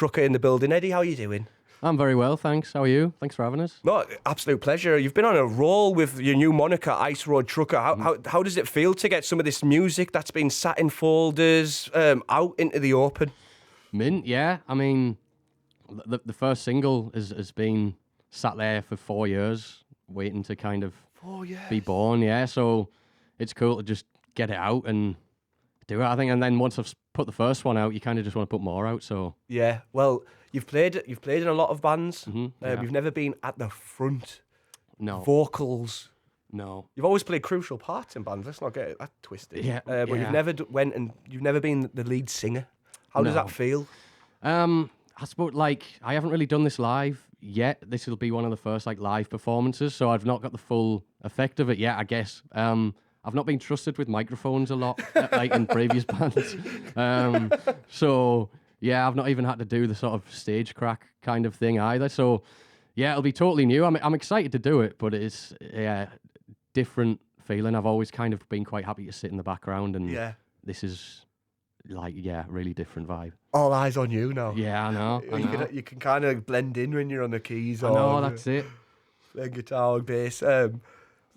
Trucker in the building. Eddie, how are you doing? I'm very well, thanks. How are you? Thanks for having us. No, absolute pleasure. You've been on a roll with your new moniker, Ice Road Trucker. How does it feel to get some of this music that's been sat in folders out into the open? Mint, yeah. I mean, the first single has been sat there for 4 years, waiting to kind of 4 years. be born, yeah. So it's cool to just get it out and do it, I think. And then once I've put the first one out, you kind of just want to put more out, so... Yeah, well, you've played in a lot of bands. Yeah. You've never been at the front. No. Vocals. No. You've always played crucial parts in bands. Let's not get that twisted. Yeah, but yeah. you've never you've never been the lead singer. How does No. that feel? I suppose, like, I haven't really done this live yet. This will be one of the first, like, live performances, so I've not got the full effect of it yet, I guess. I've not been trusted with microphones a lot, like in previous bands. So, yeah, I've not even had to do the sort of stage crack kind of thing either. So, yeah, it'll be totally new. I'm excited to do it, but it's, different feeling. I've always kind of been quite happy to sit in the background, and this is... like, yeah, really different vibe. All eyes on you now. Yeah, I know. You can kind of blend in when you're on the keys. I know, that's it. Playing guitar and bass.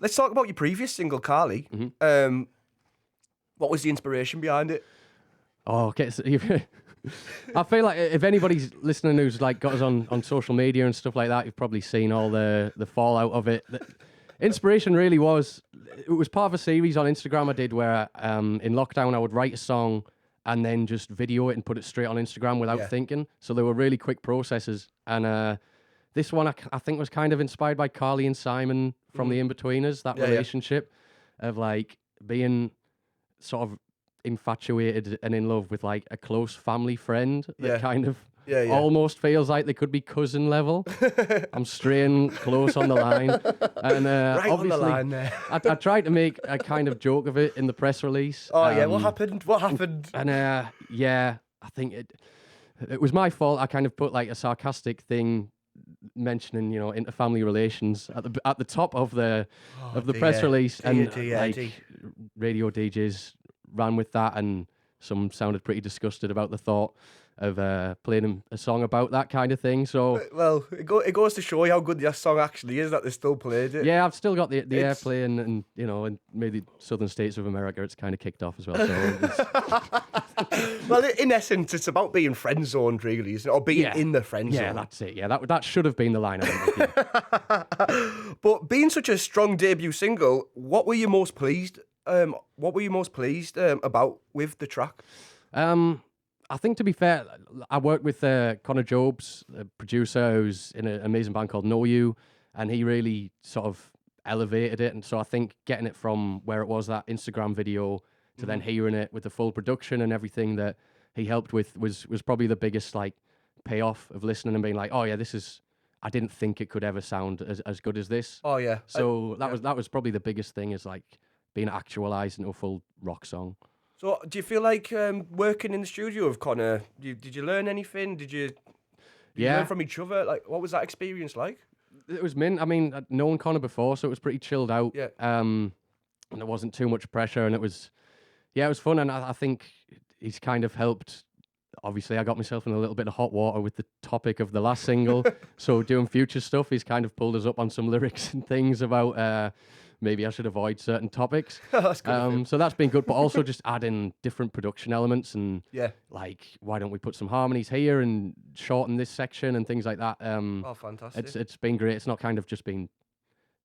Let's talk about your previous single, Carly. What was the inspiration behind it? Oh, okay. So I feel like if anybody's listening who's like got us on social media and stuff like that, you've probably seen all the fallout of it. The inspiration really was, it was part of a series on Instagram I did where in lockdown I would write a song and then just video it and put it straight on Instagram without thinking. So they were really quick processes. And this one I think was kind of inspired by Carly and Simon from the In-Betweeners, that relationship of like being sort of infatuated and in love with like a close family friend that kind of almost feels like they could be cousin level. I'm straying close on the line. And right obviously, on the line there. I tried to make a kind of joke of it in the press release. Oh, yeah, what happened? What happened? And yeah, I think it was my fault. I kind of put like a sarcastic thing mentioning, you know, interfamily relations at the top of the press release, and radio DJs ran with that, and some sounded pretty disgusted about the thought of playing a song about that kind of thing. So, well, it goes to show you how good this song actually is that they still played it. Yeah, I've still got the airplay, and you know, and maybe southern states of America, it's kind of kicked off as well. So, well, in essence, it's about being friend zoned, really, isn't it? Or being in the friend zone. Yeah, that's it. Yeah, that should have been the line. But being such a strong debut single, what were you most pleased? About with the track? I think, to be fair, I worked with Connor Jobs, a producer who's in an amazing band called Know You, and he really sort of elevated it. And so I think getting it from where it was, that Instagram video, to then hearing it with the full production and everything that he helped with was probably the biggest like payoff of listening and being like, oh yeah, I didn't think it could ever sound as good as this. Oh yeah. So that was probably the biggest thing, is like being actualized into a full rock song. So, do you feel like working in the studio with Connor? Did you learn anything? Did you learn from each other? Like, what was that experience like? It was mint. I mean, I'd known Connor before, so it was pretty chilled out. Yeah. And there wasn't too much pressure, and it was fun. And I think he's kind of helped. Obviously, I got myself in a little bit of hot water with the topic of the last single. So doing future stuff, he's kind of pulled us up on some lyrics and things about maybe I should avoid certain topics. That's good. So that's been good, but also just adding different production elements and like, why don't we put some harmonies here and shorten this section and things like that. Oh, fantastic. It's been great. It's not kind of just been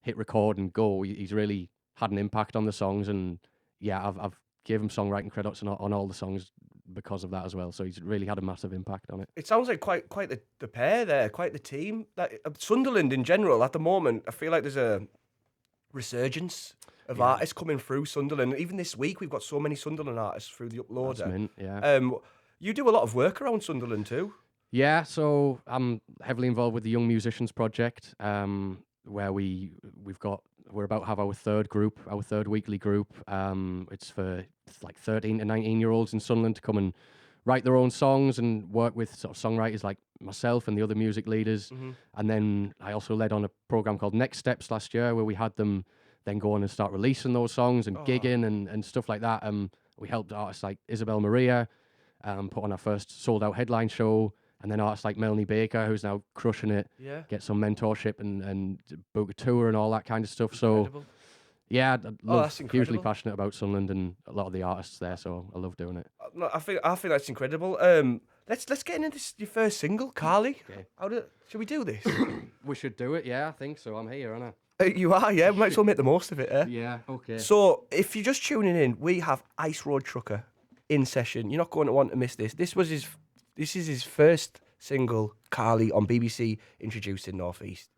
hit record and go. He's really had an impact on the songs, and yeah, I've gave him songwriting credits on all the songs because of that as well. So he's really had a massive impact on it. It sounds like quite the pair there, quite the team. Like, Sunderland in general at the moment, I feel like there's a resurgence of artists coming through Sunderland. Even this week, we've got so many Sunderland artists through the Uploader. That's mint, yeah. You do a lot of work around Sunderland too. Yeah, so I'm heavily involved with the Young Musicians Project, where we're about to have our third weekly group. It's for like 13 to 19-year-olds in Sunderland to come and write their own songs and work with sort of songwriters like myself and the other music leaders. And then I also led on a program called Next Steps last year, where we had them then go on and start releasing those songs and gigging and stuff like that. We helped artists like Isabel Maria put on our first sold-out headline show. And then artists like Melanie Baker, who's now crushing it, Yeah. get some mentorship and book a tour and all that kind of stuff. So Incredible. yeah, I love, that's hugely incredible. passionate about Sunderland and a lot of the artists there. So I love doing it. No, I think that's incredible. Let's get into your first single, Carly. Okay. Should we do this? We should do it. Yeah, I think so. I'm here, aren't You are, yeah. We might as well make the most of it, eh? I? Yeah. Okay. So, if you're just tuning in, we have Ice Road Trucker in session. You're not going to want to miss this. This is his first single, Carly, on BBC Introducing Northeast.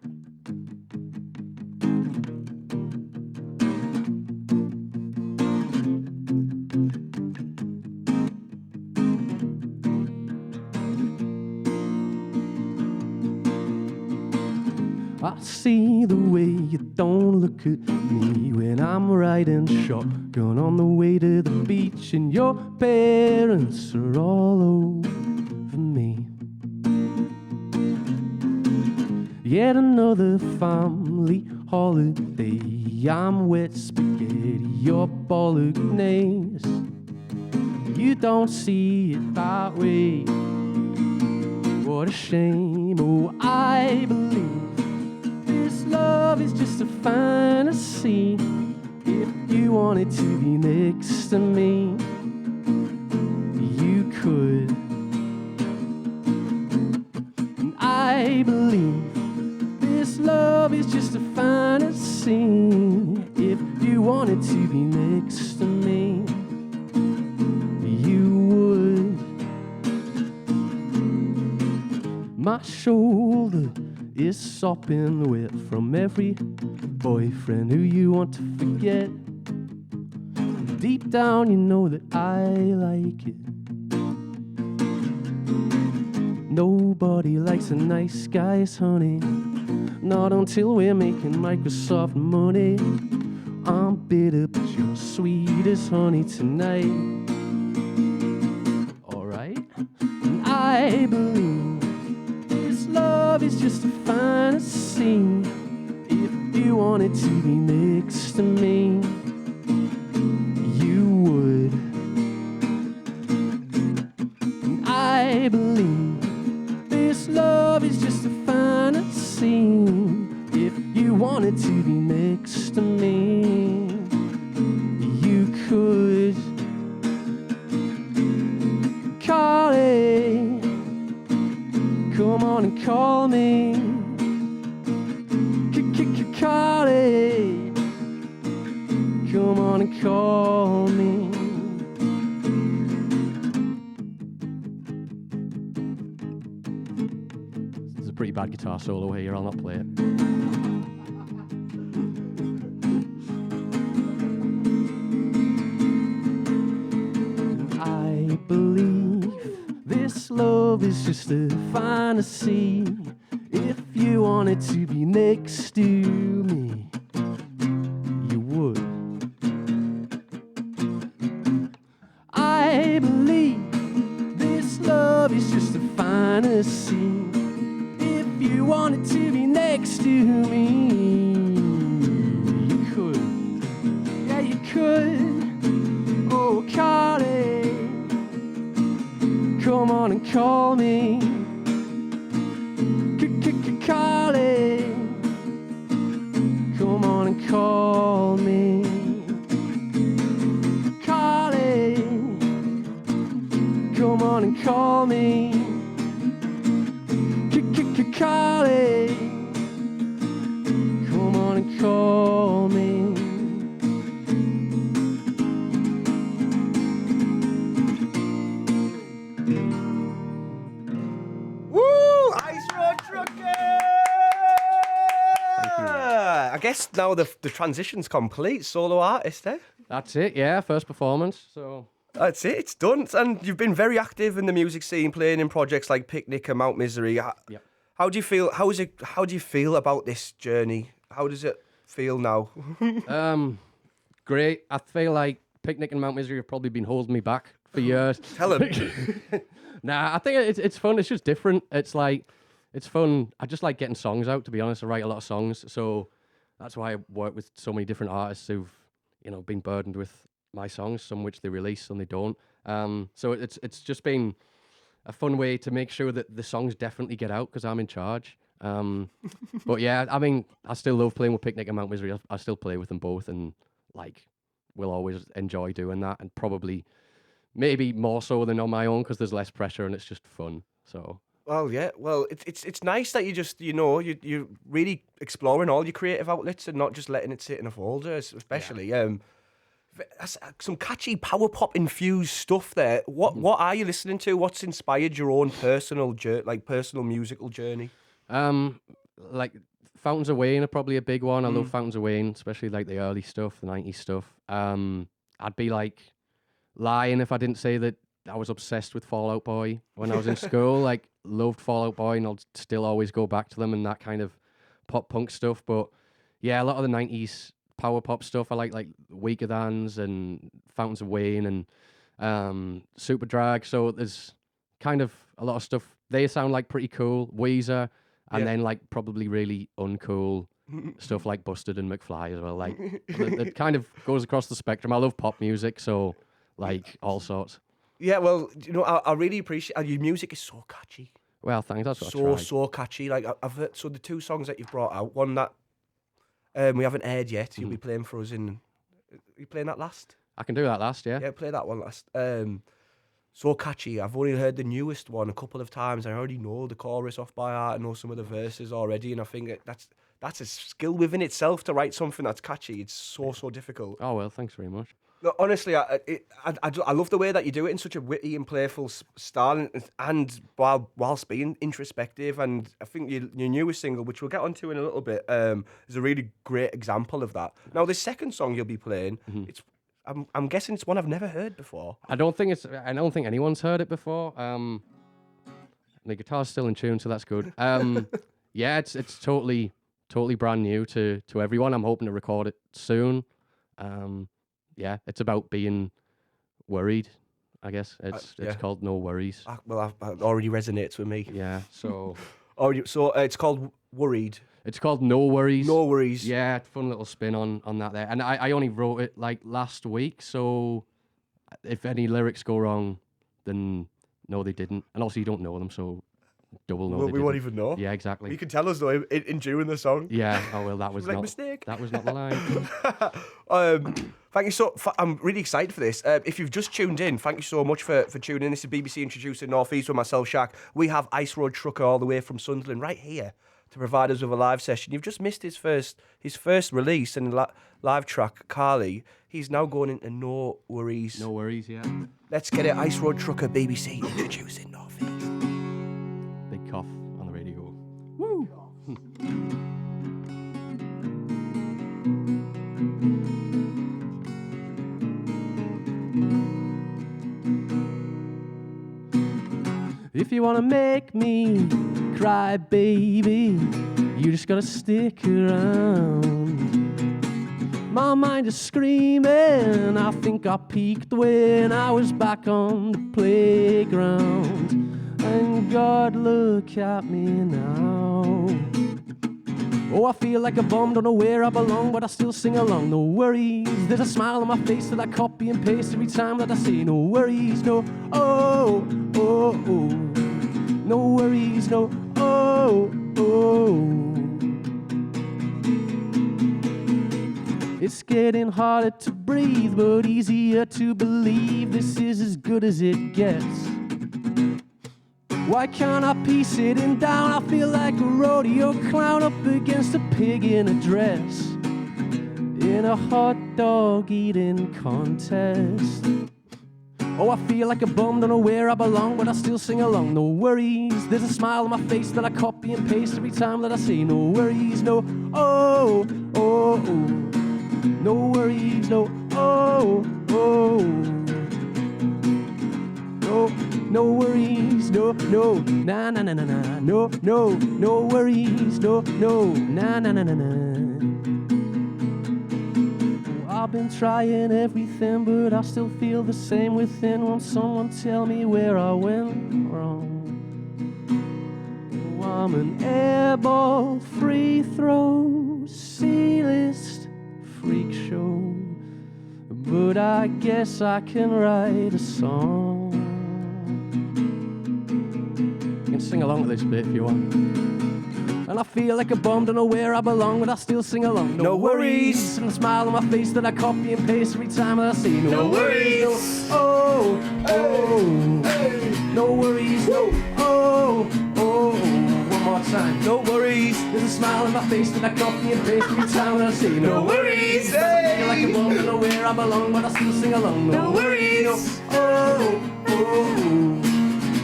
I see the way you don't look at me when I'm riding shotgun on the way to the beach, and your parents are all over me. Yet another family holiday. I'm wet spaghetti, you're bolognese. You don't see it that way. What a shame, oh, I believe this love is just a fantasy. If you wanted to be next to me, you could. And I believe this love is just a fantasy. If you wanted to be next to me, you would. My shoulder is sopping wet from every boyfriend who you want to forget. Deep down you know that I like it. Nobody likes a nice guy's honey, not until we're making Microsoft money. I'm bitter but you're sweet as honey tonight. Alright? And I believe this love is just a fantasy. If you wanted to be next to me, you would. And I believe this love is just a fantasy. If you wanted to be next to me, you could. Carly, come on and call me. Carly, come on and call me. This is a pretty bad guitar solo here, I'll not play it. I believe this love is just a fantasy. If you wanted to be next to me, you would. I believe this love is just a fantasy. If you wanted to be next to me, you could. Yeah, you could. Oh, Carly, come on and call me. Carly, come on and call me. Carly, come on and call me. Carly, come on and call me. Woo! Ice Road Trucker! I guess now the transition's complete. Solo artist, eh? That's it, yeah, first performance, so... That's it. It's done. And you've been very active in the music scene, playing in projects like Picnic and Mount Misery. Yep. How do you feel? How do you feel about this journey? How does it feel now? Great. I feel like Picnic and Mount Misery have probably been holding me back for years. Tell him. Nah, I think it's fun. It's just different. It's fun. I just like getting songs out, to be honest. I write a lot of songs, so that's why I work with so many different artists who've, been burdened with my songs, some which they release, some they don't. So it's just been a fun way to make sure that the songs definitely get out because I'm in charge. But yeah, I mean, I still love playing with Picnic and Mount Misery. I still play with them both, and like, we'll always enjoy doing that, and probably maybe more so than on my own because there's less pressure and it's just fun. So Well, yeah. Well, it's nice that you just you're really exploring all your creative outlets and not just letting it sit in a folder. Especially that's some catchy power pop infused stuff there. What are you listening to? What's inspired your own personal personal musical journey? Like Fountains of Wayne are probably a big one. I love Fountains of Wayne, especially like the early stuff, the 90s stuff. I'd be like lying if I didn't say that I was obsessed with Fall Out Boy when I was in school. Like, loved Fall Out Boy, and I'll still always go back to them and that kind of pop punk stuff. But yeah, a lot of the 90s power pop stuff. I like Weaker Thans and Fountains of Wayne and Super Drag. So there's kind of a lot of stuff. They sound like pretty cool. Weezer, and then like probably really uncool stuff like Busted and McFly as well. Like it kind of goes across the spectrum. I love pop music, so like all sorts. Yeah, well, I really appreciate your music is so catchy. Well, thanks. That's what I tried. So catchy. Like I've heard, so the two songs that you've brought out, one that we haven't aired yet. You'll be playing for us in. Are you playing that last? I can do that last, yeah. Yeah, play that one last. So catchy. I've only heard the newest one a couple of times. I already know the chorus off by heart. I know some of the verses already, and I think that's a skill within itself to write something that's catchy. It's so difficult. Oh well, thanks very much. No, honestly, I love the way that you do it in such a witty and playful style, and whilst being introspective. And I think your newest single, which we'll get onto in a little bit, is a really great example of that. Now, the second song you'll be playing, I'm guessing it's one I've never heard before. I don't think anyone's heard it before. The guitar's still in tune, so that's good. Yeah, it's totally brand new to everyone. I'm hoping to record it soon. Yeah, it's about being worried, I guess. It's called No Worries. Well, that already resonates with me. Yeah, so... it's called Worried. It's called No Worries. No Worries. Yeah, fun little spin on that there. And I only wrote it like last week, so if any lyrics go wrong, then no, they didn't. And also you don't know them, so double no. We won't even know. Yeah, exactly. You can tell us though in during the song. Yeah. Oh well, that was like not mistake. That was not the line. Thank you I'm really excited for this. If you've just tuned in, thank you so much for tuning in. This is BBC Introducing North East with myself, Shakk. We have Ice Road Trucker all the way from Sunderland right here to provide us with a live session. You've just missed his first release and live track, Carly. He's now going into No Worries. No Worries, yeah. Let's get it. Ice Road Trucker, BBC Introducing North East. Big cough on the radio. Woo! If you wanna make me cry, baby, you just gotta stick around. My mind is screaming, I think I peaked when I was back on the playground. And God, look at me now. Oh, I feel like a bum, don't know where I belong, but I still sing along. No worries, there's a smile on my face that I copy and paste every time that I say no worries, no, oh, oh, oh. No worries, no, oh, oh. It's getting harder to breathe, but easier to believe this is as good as it gets. Why can't I piece it in down? I feel like a rodeo clown up against a pig in a dress in a hot dog eating contest. Oh, I feel like a bum, don't know where I belong, but I still sing along. No worries, there's a smile on my face that I copy and paste every time that I say no worries, no, oh, oh, oh. No worries, no, oh, oh. No, no worries, no, no, na na na na na, no, no, no worries, no, no, na na na na na. I've been trying everything, but I still feel the same within. Won't someone tell me where I went wrong? Oh, I'm an airball, free throw, C-list freak show, but I guess I can write a song. sing along to this bit if you want. And I feel like a bum, don't know where I belong, but I still sing along. No worries. And a smile on my face that I copy and paste every time that I see. No worries. Oh, oh, no worries. No, oh, oh. One more time. No worries. There's a smile on my face that I copy and paste every time that I see. No worries. I feel like a bum, don't know where I belong, but I still sing along. No worries. Oh, oh,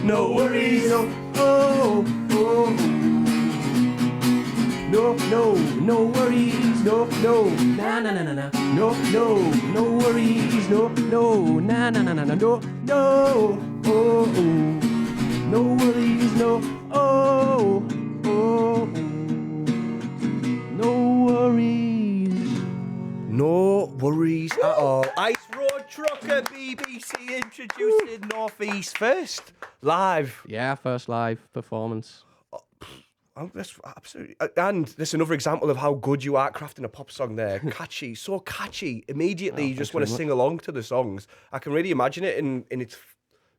No worries. oh, oh. No, no, no worries, no, no, na na na na na, no, no, no worries, no, no, na na na na na, no, no, oh, oh, no worries, no, oh, oh, no worries. No worries at all. Ice Road Trucker BBC introducing North East first live. Yeah, first live performance. Oh, that's absolutely, and there's another example of how good you are at crafting a pop song there. Catchy, so catchy. Immediately, you just want to sing along to the songs. I can really imagine it in its,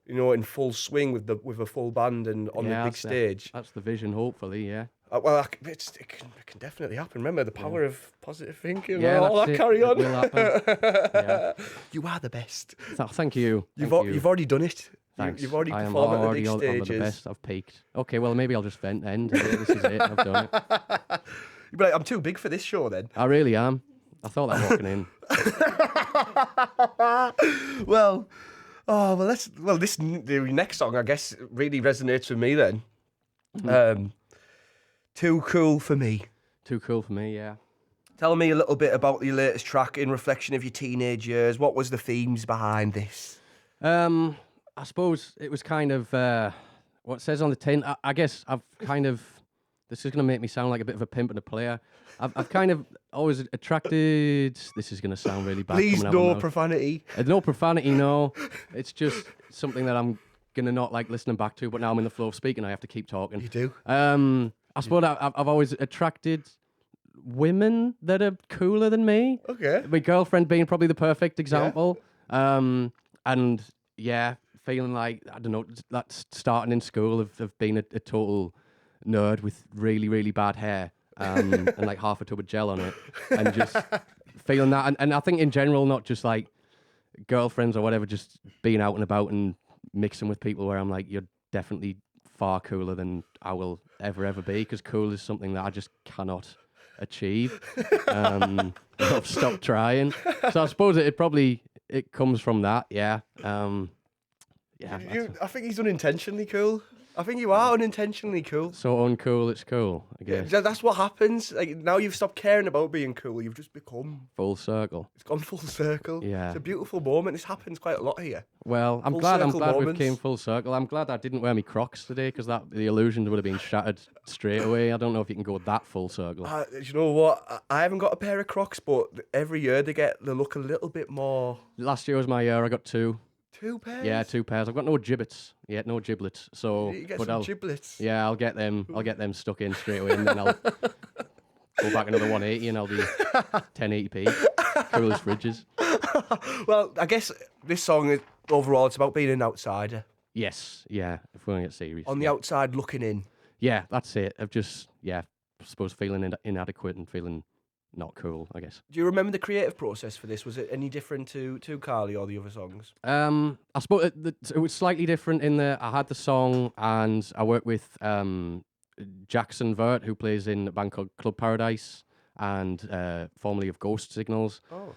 in full swing with a full band and on the big stage. That's the vision, hopefully. Yeah. Well, it can definitely happen. Remember the power of positive thinking. Yeah, all that carry on. It will happen. Yeah. You are the best. Thank you. You've already done it. Thanks. You've already I am performed already at the big on the stages. best. I've peaked. Okay, well maybe I'll just vent then. This is it. I've done it. You'd be like, I'm too big for this show then. I really am. I thought that walking in. The next song I guess really resonates with me then. Too Cool for Me. Too cool for me. Yeah. Tell me a little bit about your latest track in reflection of your teenage years. What was the themes behind this? I suppose it was kind of what it says on the tin. I guess I've kind of. This is going to make me sound like a bit of a pimp and a player. I've kind of always attracted. This is going to sound really bad. Please, no profanity. No profanity, no. It's just something that I'm going to not like listening back to, but now I'm in the flow of speaking, I have to keep talking. You do? I suppose I've always attracted women that are cooler than me. Okay. My girlfriend being probably the perfect example. And yeah, feeling like, I don't know, that's starting in school of being a total nerd with really, really bad hair and like half a tub of gel on it. And just feeling that. And I think in general, not just like girlfriends or whatever, just being out and about and mixing with people where I'm like, you're definitely far cooler than I will ever be, because cool is something that I just cannot achieve. I've stopped trying. So I suppose it comes from that, yeah. Yeah. I think he's unintentionally cool. I think you are unintentionally cool. So uncool, it's cool, I guess. Yeah, that's what happens. Like now you've stopped caring about being cool. You've just become Full circle. It's gone full circle. Yeah. It's a beautiful moment. This happens quite a lot here. Well, I'm Full glad circle we moments. came full circle. I'm glad I didn't wear my Crocs today, because the illusion would have been shattered straight away. I don't know if you can go that full circle. You know what? I haven't got a pair of Crocs, but every year they look a little bit more. Last year was my year. I got two. 2 pairs? Yeah, 2 pairs. I've got no giblets yet, no giblets. So, You get but some giblets. yeah, I'll get them stuck in straight away, and then I'll go back another 180, and I'll be 1080p. Cool as fridges. Well, I guess this song is overall it's about being an outsider. Yes, yeah. If we're gonna get serious. On the outside looking in. Yeah, that's it. I've just I suppose feeling inadequate and feeling not cool, I guess. Do you remember the creative process for this? Was it any different to Carly or the other songs? I suppose it was slightly different in that I had the song and I worked with Jackson Vert, who plays in a band called Club Paradise and formerly of Ghost Signals. Oh.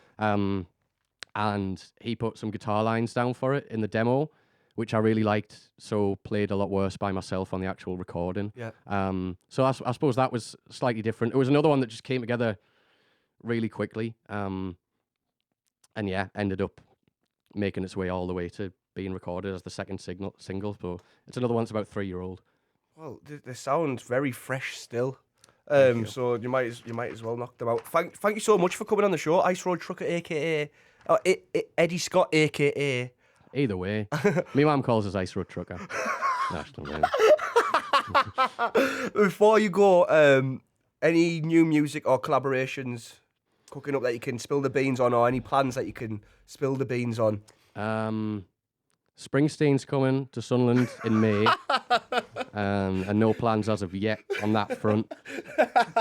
And he put some guitar lines down for it in the demo, which I really liked, so played a lot worse by myself on the actual recording. Yeah. So I suppose that was slightly different. It was another one that just came together really quickly, and yeah, ended up making its way all the way to being recorded as the second single. So it's another one that's about 3-year-old. Well, the sound's very fresh still. So you might as well knock them out. Thank you so much for coming on the show, Ice Road Trucker, aka Eddie Scott, aka. Either way, my mum calls us Ice Road Trucker. Before you go, any new music or collaborations cooking up that you can spill the beans on, or any plans that you can spill the beans on? Springsteen's coming to Sunderland in May. and no plans as of yet on that front.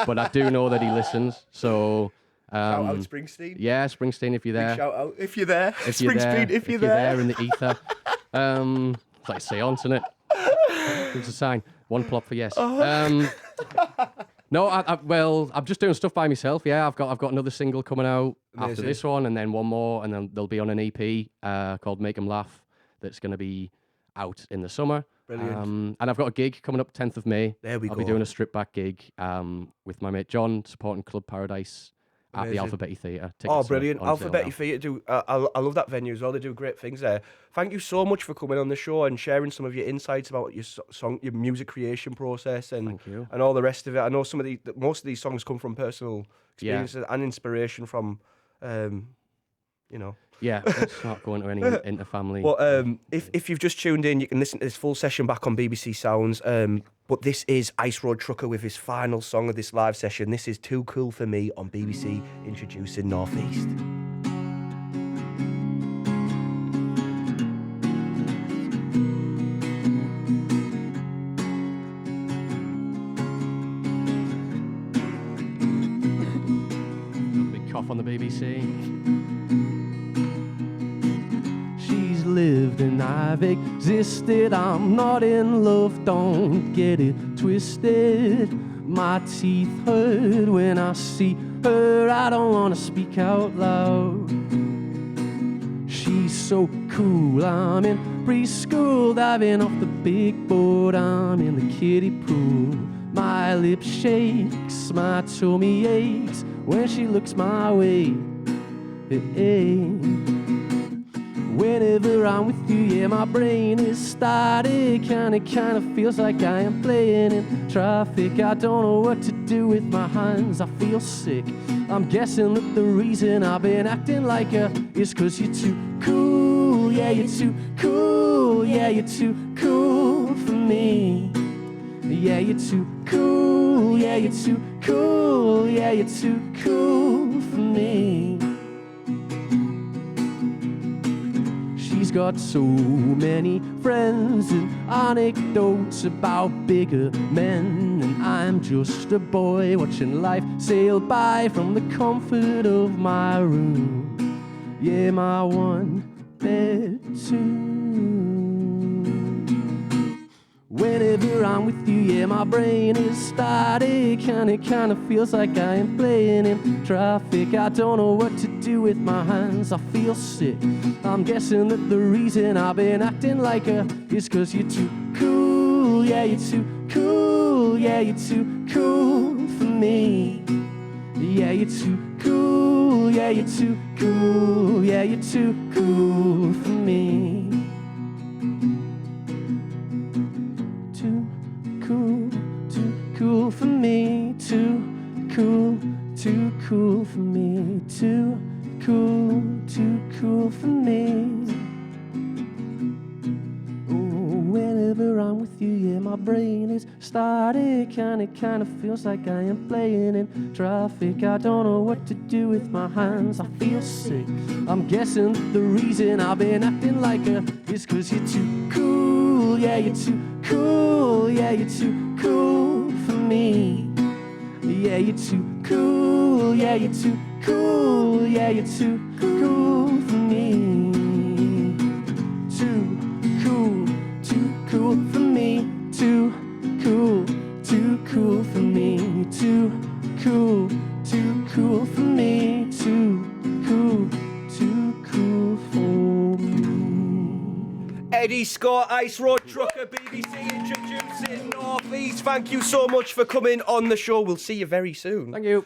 But I do know that he listens, so... Shout out Springsteen. Yeah, Springsteen, if you're there. Shout out if you're there. If you're Springsteen, there, if you're there. in the ether. It's like seance, isn't it? It's a sign. One plop for yes. No, I'm just doing stuff by myself. Yeah, I've got another single coming out after this one, and then one more, and then they'll be on an EP called Make 'Em Laugh that's going to be out in the summer. Brilliant. And I've got a gig coming up 10th of May. There we go. I'll be doing a strip back gig with my mate John, supporting Club Paradise. At the Alphabet Theatre. Oh, brilliant. Alphabet Theatre I love that venue as well. They do great things there. Thank you so much for coming on the show and sharing some of your insights about your your music creation process and all the rest of it. I know most of these songs come from personal experiences and inspiration from, Yeah, let's not go into any inter-family. But if you've just tuned in, you can listen to this full session back on BBC Sounds. But this is Ice Road Trucker with his final song of this live session. This is Too Cool For Me on BBC, introducing Northeast. Big cough on the BBC. Lived and I've existed. I'm not in love, don't get it twisted. My teeth hurt when I see her. I don't wanna speak out loud. She's so cool. I'm in preschool, diving off the big board. I'm in the kiddie pool. My lip shakes, my tummy aches when she looks my way. Hey. Whenever I'm with you, yeah, my brain is static, and it kind of feels like I am playing in traffic. I don't know what to do with my hands, I feel sick. I'm guessing that the reason I've been acting like is 'cause you're too cool. Yeah, you're too cool. Yeah, you're too cool for me. Yeah, you're too cool. Yeah, you're too cool. Yeah, you're too cool for me. She's got so many friends and anecdotes about bigger men, and I'm just a boy watching life sail by from the comfort of my room. Yeah, my one bed too. Whenever I'm with you, yeah, my brain is static, and it kind of feels like I am playing in traffic. I don't know what to do with my hands, I feel sick. I'm guessing that the reason I've been acting like is 'cause you're too cool. Yeah, you're too cool. Yeah, you're too cool for me. Yeah, you're too cool. Yeah, you're too cool. Yeah, you're too cool for me. Too cool for me. Too cool for me. Too cool for me. Oh, whenever I'm with you, yeah, my brain is static, and it kind of feels like I am playing in traffic. I don't know what to do with my hands, I feel sick. I'm guessing that the reason I've been acting like is 'cause you're too cool. Yeah, you're too cool. Yeah, you're too cool for me. Yeah, you're too cool. Yeah, you're too cool. Yeah, you're too cool for me. Too cool for me. Too cool for me. Too cool for me. Too cool for me. Eddie Scott, Ice Road Trucker, BBC introducing Northeast. Thank you so much for coming on the show. We'll see you very soon. Thank you.